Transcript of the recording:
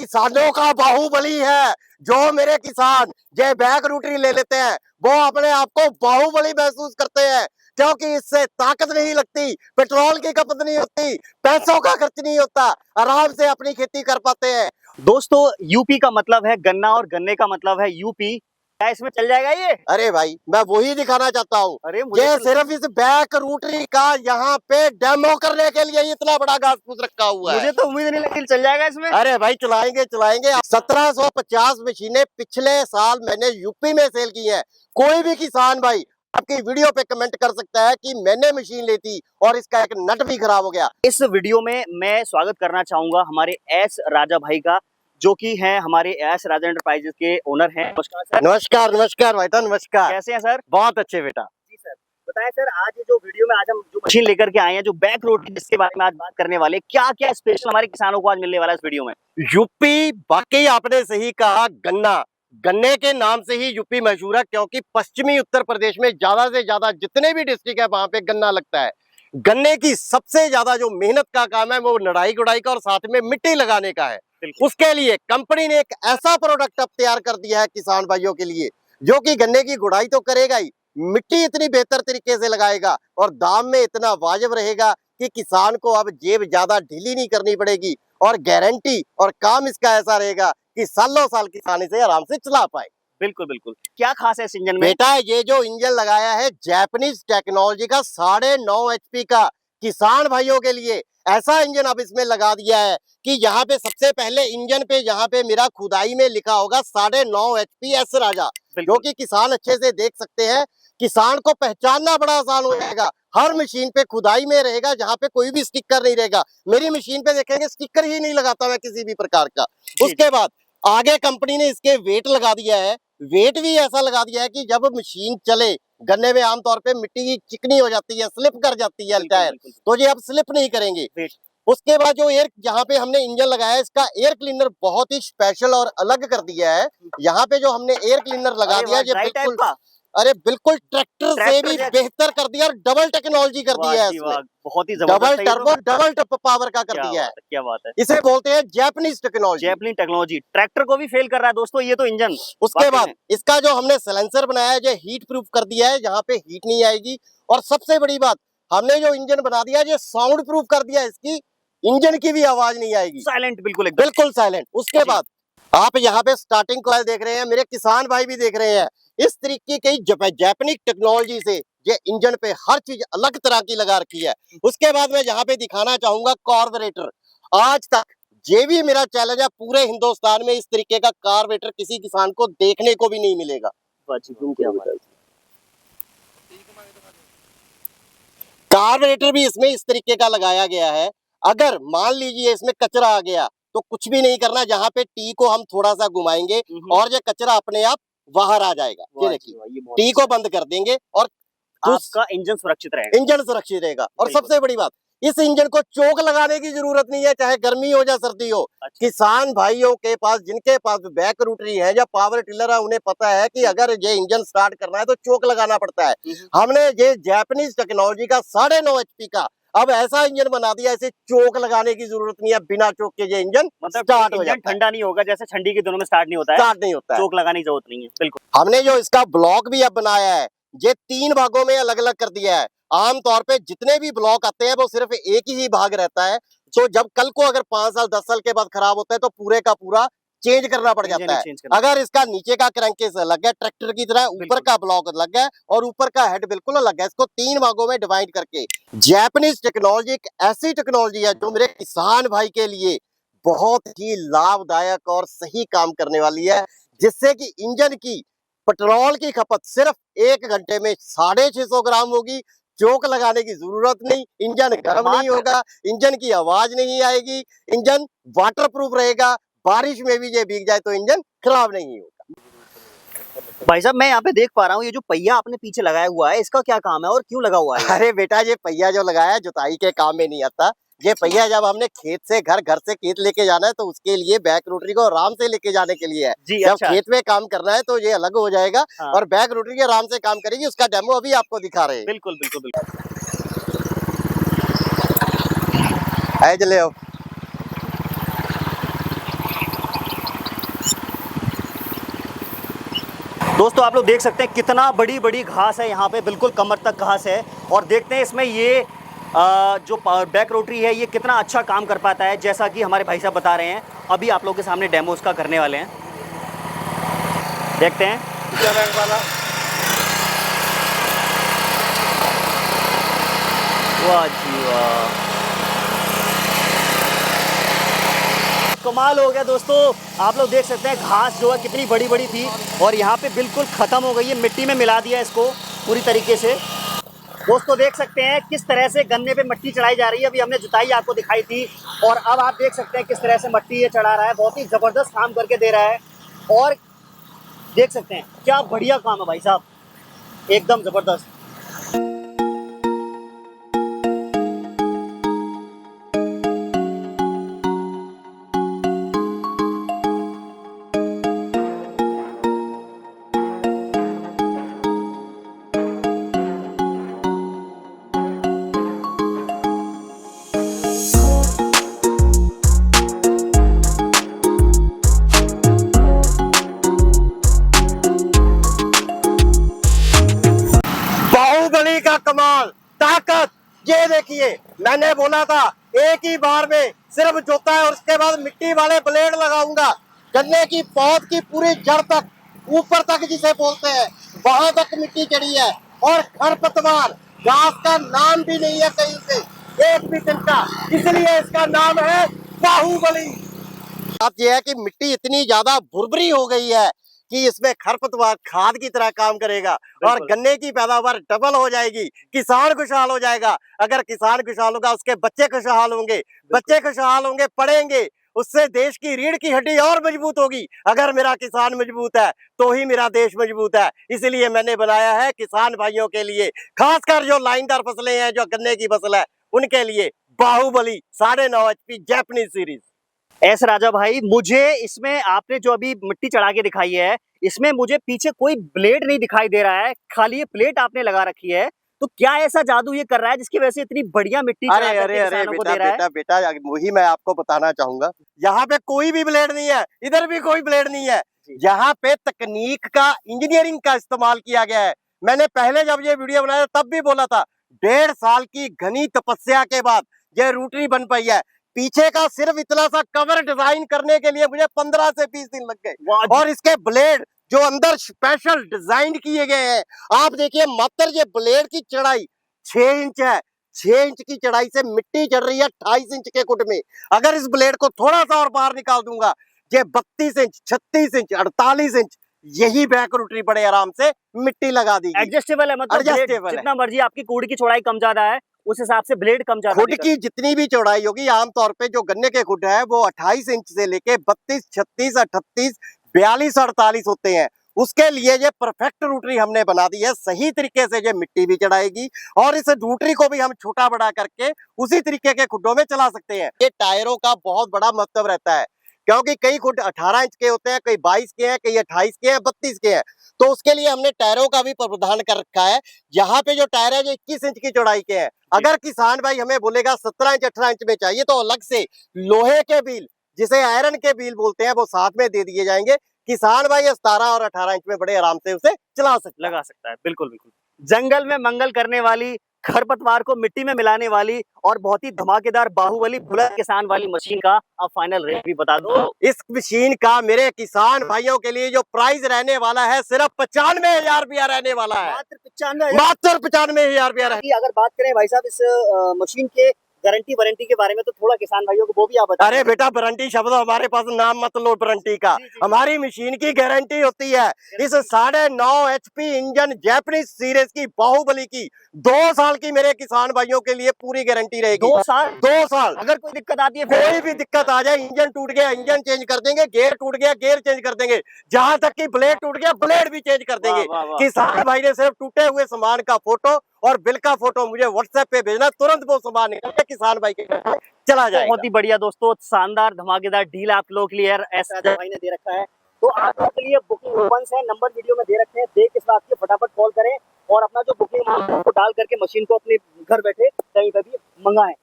किसानों का बाहुबली है। जो मेरे किसान ये बैक रोटरी ले लेते हैं वो अपने आप को बाहुबली महसूस करते हैं, क्योंकि इससे ताकत नहीं लगती, पेट्रोल की खपत नहीं होती, पैसों का खर्च नहीं होता, आराम से अपनी खेती कर पाते हैं। दोस्तों यूपी का मतलब है गन्ना और गन्ने का मतलब है यूपी। क्या इसमें चल जाएगा ये? अरे भाई मैं वही दिखाना चाहता हूँ। अरे मुझे ये सिर्फ इस बैक रोटरी का यहाँ पे डेमो करने के लिए इतना बड़ा घास फूस रखा हुआ है। मुझे तो उम्मीद नहीं लगी चल जाएगा इसमें। अरे भाई चलाएंगे चलाएंगे। 1750 मशीनें पिछले साल मैंने यूपी में सेल की है। कोई भी किसान भाई आपकी वीडियो पे कमेंट कर सकता है कि मैंने मशीन ली थी और इसका एक नट भी खराब हो गया। इस वीडियो में मैं स्वागत करना चाहूंगा हमारे एस राजा भाई का, जो कि हैं हमारे एस राजा एंटरप्राइजेस के ओनर हैं। नमस्कार सर। नमस्कार नमस्कार बेटा नमस्कार। कैसे हैं सर? बहुत अच्छे बेटा। जी सर, बताएं सर, आज ये जो वीडियो में आज हम जो मशीन लेकर के आए हैं, जो बैक रोटरी, जिसके बारे में आज बात करने वाले, क्या क्या स्पेशल हमारे किसानों को आज मिलने वाला है इस वीडियो में? यूपी, वाकई आपने सही कहा, गन्ना, गन्ने के नाम से ही यूपी मशहूर है, क्योंकि पश्चिमी उत्तर प्रदेश में ज्यादा से ज्यादा जितने भी डिस्ट्रिक्ट है वहां पे गन्ना लगता है। गन्ने की सबसे ज्यादा जो मेहनत का काम है वो नड़ाई गुड़ाई का और साथ में मिट्टी लगाने का है। उसके लिए कंपनी ने एक ऐसा प्रोडक्ट अब तैयार कर दिया है किसान भाइयों के लिए, जो कि गन्ने की गुड़ाई तो करेगा ही, मिट्टी इतनी बेहतर तरीके से लगाएगा और दाम में इतना वाजिब रहेगा कि किसान को अब जेब ज्यादा ढीली नहीं करनी पड़ेगी, और गारंटी और काम इसका ऐसा रहेगा कि सालों साल किसान इसे आराम से चला पाए। बिल्कुल बिल्कुल। क्या खास है इस इंजन में? बेटा ये जो इंजन लगाया है जापानीज टेक्नोलॉजी का 9.5 HP का, किसान भाइयों के लिए ऐसा इंजन अब इसमें लगा दिया है कि यहाँ पे सबसे पहले इंजन पे यहाँ पे मेरा खुदाई में लिखा होगा 9.5 HP एस राजा, जो कि किसान अच्छे से देख सकते हैं। किसान को पहचानना बड़ा आसान हो जाएगा। हर मशीन पे खुदाई में रहेगा, जहाँ पे कोई भी स्टिकर नहीं रहेगा। मेरी मशीन पे देखेंगे स्टिकर ही नहीं लगाता मैं किसी भी प्रकार का। उसके बाद आगे कंपनी ने इसके वेट लगा दिया है। वेट भी ऐसा लगा दिया है कि जब मशीन चले, गन्ने में आमतौर पे मिट्टी चिकनी हो जाती है, स्लिप कर जाती है टायर, तो ये अब स्लिप नहीं करेंगे। उसके बाद जो एयर यहाँ पे हमने इंजन लगाया है, इसका एयर क्लीनर बहुत ही स्पेशल और अलग कर दिया है। यहाँ पे जो हमने एयर क्लीनर लगा दिया है, बिल्कुल अरे बिल्कुल ट्रैक्टर से भी बेहतर कर दिया और डबल टेक्नोलॉजी कर दिया है इसमें। बहुत ही डबल टर्बो डबल पावर का कर दिया है। क्या बात है। इसे बोलते हैं Japanese technology. Japanese technology tractor को भी फेल कर रहा है दोस्तों ये तो इंजन। उसके बाद इसका जो हमने सिलेंसर बनाया है, जो हीट प्रूफ कर दिया है, यहाँ पे हीट नहीं आएगी। और सबसे बड़ी बात, हमने जो इंजन बना दिया है, ये साउंड प्रूफ कर दिया है, इसकी इंजन की भी आवाज नहीं आएगी, साइलेंट, बिल्कुल बिल्कुल साइलेंट। उसके बाद आप यहाँ पे स्टार्टिंग कॉइल देख रहे हैं, मेरे किसान भाई भी देख रहे हैं। इस तरीके की जापानीज टेक्नोलॉजी से ये इंजन पे हर चीज अलग तरह की लगा रखी है। उसके बाद मैं यहाँ पे दिखाना चाहूंगा कार्बोरेटर। आज तक ये भी मेरा चैलेंज है, पूरे हिंदुस्तान में इस तरीके का कार्बोरेटर किसी किसान को देखने को भी नहीं मिलेगा। कार्बोरेटर भी इसमें इस तरीके का लगाया गया है। अगर मान लीजिए इसमें कचरा आ गया तो कुछ भी नहीं करना, जहाँ पे टी को हम थोड़ा सा घुमाएंगे और ये कचरा अपने आप बाहर आ जाएगा। ये देखिए टी को बंद कर देंगे और आपका इंजन सुरक्षित रहेगा। इंजन सुरक्षित रहेगा। और सबसे बड़ी बात, इस इंजन को चोक लगाने की जरूरत नहीं है, चाहे गर्मी हो या सर्दी हो। किसान भाइयों के पास, जिनके पास बैक रोटरी है या पावर टिलर है, उन्हें पता है कि अगर ये इंजन स्टार्ट करना है तो चोक लगाना पड़ता है। हमने ये जापानीज टेक्नोलॉजी का 9.5 HP का अब ऐसा इंजन बना दिया, इसे चोक लगाने की जरूरत नहीं है, बिना चोक के ये इंजन स्टार्ट हो जाता है। ठंडा नहीं होगा, जैसे ठंडी के दिनों में स्टार्ट नहीं होता है, स्टार्ट नहीं होता है, चोक लगाने की जरूरत नहीं है। बिल्कुल। हमने जो इसका ब्लॉक भी अब बनाया है, ये 3 भागों में अलग अलग कर दिया है। आमतौर पे जितने भी ब्लॉक आते हैं वो सिर्फ एक ही भाग रहता है, तो जब कल को अगर 5 साल 10 साल के बाद खराब होता है तो पूरे का पूरा चेंज करना पड़ जाता है। अगर इसका नीचे का क्रैंकेस अलग है ट्रैक्टर की तरह, ऊपर का ब्लॉक अलग है और ऊपर का हेड बिल्कुल अलग है, इसको 3 भागों में डिवाइड करके जापानीज टेक्नोलॉजी एक ऐसी टेक्नोलॉजी है जो मेरे किसान भाई के लिए बहुत ही लाभदायक और सही काम करने वाली है, जिससे कि इंजन की पेट्रोल की खपत सिर्फ 1 घंटे में 650 ग्राम होगी। चोक लगाने की जरूरत नहीं, इंजन गर्म नहीं होगा, इंजन की आवाज नहीं आएगी, इंजन वाटरप्रूफ रहेगा, बारिश में भी ये भीग जाए तो इंजन खराब नहीं होगा। भाई साहब मैं यहाँ पे देख पा रहा हूँ, ये जो पहिया आपने पीछे लगाया हुआ है, इसका क्या काम है और क्यों लगा हुआ है? अरे बेटा ये पहिया जो लगाया है जुताई के काम में नहीं आता। ये पहिया जब हमने खेत से घर से खेत लेके जाना है तो उसके लिए बैक रोटरी को आराम से लेके जाने के लिए है। जब खेत में काम करना है तो ये अलग हो जाएगा। और बैक रोटरी आराम से काम करेगी, उसका डेमो अभी आपको दिखा रहे हैं। बिल्कुल बिल्कुल बिल्कुल। चले अब दोस्तों आप लोग देख सकते हैं कितना बड़ी बड़ी घास है यहाँ पे, बिल्कुल कमर तक घास है। और देखते हैं इसमें ये जो बैक रोटरी है ये कितना अच्छा काम कर पाता है, जैसा कि हमारे भाई साहब बता रहे हैं। अभी आप लोगों के सामने डेमो उसका करने वाले हैं, देखते हैं। वाह जी वाह, कमाल हो गया दोस्तों। आप लोग देख सकते हैं घास जो है कितनी बड़ी बड़ी थी और यहाँ पे बिल्कुल ख़त्म हो गई है, मिट्टी में मिला दिया इसको पूरी तरीके से। दोस्तों देख सकते हैं किस तरह से गन्ने पे मिट्टी चढ़ाई जा रही है। अभी हमने जुताई आपको दिखाई थी और अब आप देख सकते हैं किस तरह से मिट्टी ये चढ़ा रहा है। बहुत ही ज़बरदस्त काम करके दे रहा है और देख सकते हैं क्या बढ़िया काम है भाई साहब, एकदम ज़बरदस्त। बाहुबली का कमाल, ताकत, ये देखिए मैंने बोला था एक ही बार में सिर्फ जोता है और उसके बाद मिट्टी वाले ब्लेड लगाऊंगा। गन्ने की पौध की पूरी जड़ तक, ऊपर तक जिसे बोलते हैं, वहां तक मिट्टी चढ़ी है और खरपतवार, घास का नाम भी नहीं है कहीं से, एक भी तिनका, इसलिए इसका नाम है बाहुबली। बात यह है कि मिट्टी इतनी ज्यादा भुरभुरी हो गई है कि इसमें खरपतवार खाद की तरह काम करेगा और गन्ने की पैदावार डबल हो जाएगी, किसान खुशहाल हो जाएगा। अगर किसान खुशहाल होगा उसके बच्चे खुशहाल होंगे, बच्चे खुशहाल होंगे पढ़ेंगे, उससे देश की रीढ़ की हड्डी और मजबूत होगी। अगर मेरा किसान मजबूत है तो ही मेरा देश मजबूत है। इसलिए मैंने बनाया है किसान भाइयों के लिए, खासकर जो लाइनदार फसलें हैं, जो गन्ने की फसल है, उनके लिए Baahubali 9.5 HP Japanese series. S Raja भाई, मुझे इसमें आपने जो अभी मिट्टी चढ़ा के दिखाई है, इसमें मुझे पीछे कोई ब्लेड नहीं दिखाई दे रहा है, खाली ये प्लेट आपने लगा रखी है। तो क्या ऐसा जादू ये कर रहा है जिसकी वजह से इतनी बढ़िया मिट्टी अरे अरे अरे बेटा वही मैं आपको बताना चाहूंगा। यहाँ पे कोई भी ब्लेड नहीं है, इधर भी कोई ब्लेड नहीं है। यहाँ पे तकनीक का, इंजीनियरिंग का इस्तेमाल किया गया है। मैंने पहले जब ये वीडियो बनाया तब भी बोला था 1.5 साल की घनी तपस्या के बाद ये रूटरी बन पाई है। पीछे का सिर्फ इतना सा कवर डिजाइन करने के लिए मुझे 15 से 20 दिन लग गए और इसके ब्लेड जो अंदर स्पेशल डिजाइन किए गए हैं, आप देखिए मात्र ये ब्लेड की चढ़ाई 6 इंच है। 6 इंच की चढ़ाई से मिट्टी चढ़ रही है 28 इंच के कुट में। अगर इस ब्लेड को थोड़ा सा और बाहर निकाल दूंगा, ये 32 इंच, 36 इंच, 48 इंच, यही बैक रूटरी बड़े आराम से मिट्टी लगा दी। एडजस्टेबल है, मतलब एडजस्टेबल जितना मर्जी, आपकी कूड़ की चौड़ाई कम ज्यादा है उस हिसाब से ब्लेड कम ज्यादा। खुड की जितनी भी चौड़ाई होगी, आमतौर पे जो गन्ने के खुड है वो 28 इंच से लेके 32, 36, 38, 42, 48 होते हैं। उसके लिए ये परफेक्ट रूटरी हमने बना दी है। सही तरीके से ये मिट्टी भी चढ़ाएगी और इस रूटरी को भी हम छोटा बड़ा करके उसी तरीके के खुडों में चला सकते हैं। ये टायरों का बहुत बड़ा महत्व रहता है, क्योंकि कई खुड 18 इंच के होते हैं, कई 22 के हैं, कई 28 के हैं, 32 के हैं। तो उसके लिए हमने टायरों का भी प्रावधान कर रखा है। यहाँ पे जो टायर है जो 21 इंच की चौड़ाई के हैं। अगर किसान भाई हमें बोलेगा 17 इंच 18 इंच में चाहिए तो अलग से लोहे के बील, जिसे आयरन के बील बोलते हैं, वो साथ में दे दिए जाएंगे। किसान भाई 17 और 18 इंच में बड़े आराम से उसे चला सकता, लगा सकता है। बिल्कुल बिल्कुल, जंगल में मंगल करने वाली, खरपतवार को मिट्टी में मिलाने वाली और बहुत ही धमाकेदार बाहुबली बुलेट किसान वाली मशीन का अब फाइनल रेट भी बता दो। इस मशीन का मेरे किसान भाइयों के लिए जो प्राइस रहने वाला है सिर्फ 95,000 रुपया रहने वाला है। मात्र 95,000 रुपया। अगर बात करें भाई साहब इस मशीन के गारंटी वारंटी के बारे में, तो थोड़ा किसान भाइयों को वो भी आप बताएं। अरे बेटा, वारंटी शब्द हमारे पास नाम मत लो वारंटी का। हमारी मशीन की गारंटी होती है इस 9.5 HP इंजन जैपनीज सीरीज की बाहुबली की 2 साल की मेरे किसान भाइयों के लिए पूरी गारंटी रहेगी। 2 साल? 2 साल। अगर कोई दिक्कत आती है, कोई भी दिक्कत आ जाए, इंजन टूट गया इंजन चेंज कर देंगे, गेयर टूट गया गेयर चेंज कर देंगे, जहां तक कि ब्लेड टूट गया ब्लेड भी चेंज कर देंगे। किसान भाई ने सिर्फ टूटे हुए सामान का फोटो और बिल का फोटो मुझे व्हाट्सएप पे भेजना, तुरंत वो सामान निकल के किसान भाई के घर चला जाएगा। बहुत ही बढ़िया दोस्तों, शानदार धमाकेदार डील आप लोगों के लिए ऐसा भाई ने दे रखा है। तो आप लोगों के लिए बुकिंग ओपन है, नंबर वीडियो में दे रखे हैं, देख इस बात की फटाफट कॉल करें और अपना जो बुकिंग को डाल करके मशीन को अपने घर बैठे कहीं पर भी मंगाएं।